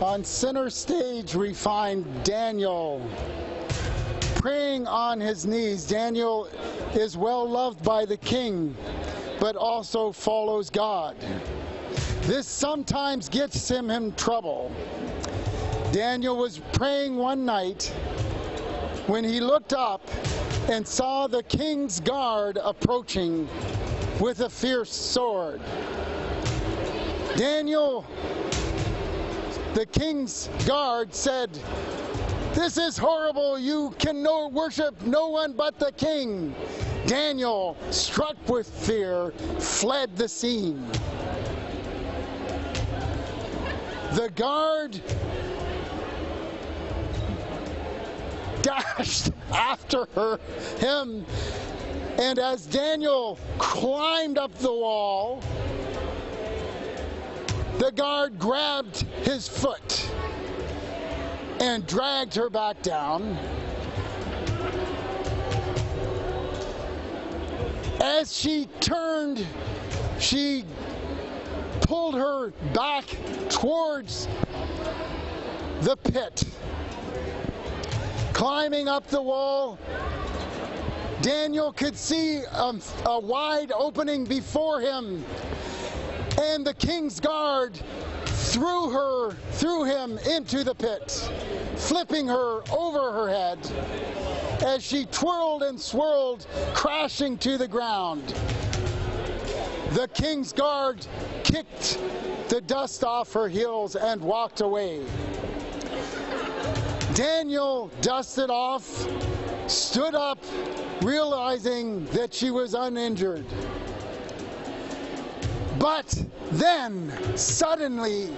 On center stage, we find Daniel praying on his knees. Daniel is well loved by the king, but also follows God. This sometimes gets him in trouble. Daniel was praying one night when he looked up and saw the king's guard approaching with a fierce sword. Daniel, the king's guard, said, "This is horrible. You can worship no one but the king." Daniel, struck with fear, fled the scene. The guard dashed after him, and as Daniel climbed up the wall, the guard grabbed his foot and dragged her back down. As she turned, she pulled her back towards the pit. Climbing up the wall, Daniel could see a wide opening before him, and the king's guard threw him into the pit, flipping her over her head as she twirled and swirled, crashing to the ground. The king's guard kicked the dust off her heels and walked away. Daniel dusted off, stood up, realizing that she was uninjured. But then, suddenly,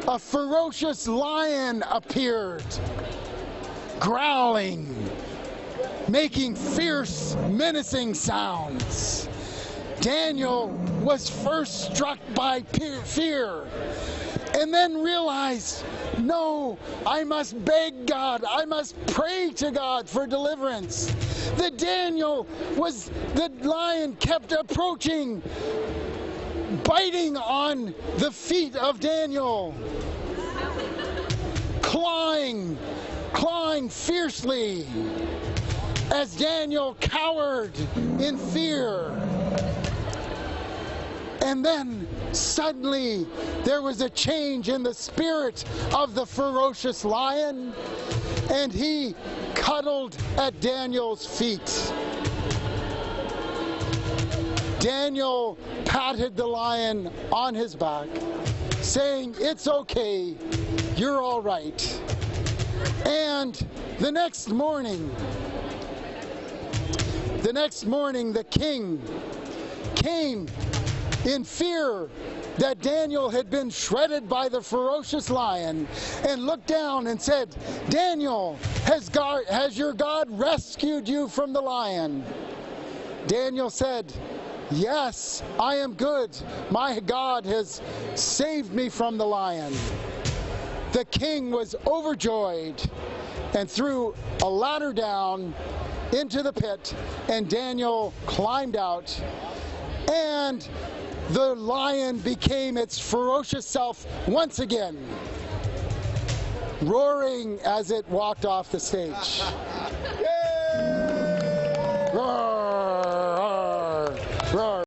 a ferocious lion appeared, growling, making fierce, menacing sounds. Daniel was first struck by fear, and then realized, no, I must beg God, I must pray to God for deliverance. The lion kept approaching, biting on the feet of Daniel, clawing fiercely as Daniel cowered in fear. And then suddenly there was a change in the spirit of the ferocious lion, and he cuddled at Daniel's feet. Daniel patted the lion on his back, saying, "It's okay, you're all right." And the next morning, the king came in fear that Daniel had been shredded by the ferocious lion, and looked down and said, "Daniel, has your God rescued you from the lion?" Daniel said, "Yes, I am good. My God has saved me from the lion." The king was overjoyed and threw a ladder down into the pit, and Daniel climbed out, and the lion became its ferocious self once again, roaring as it walked off the stage. Roar, roar, roar.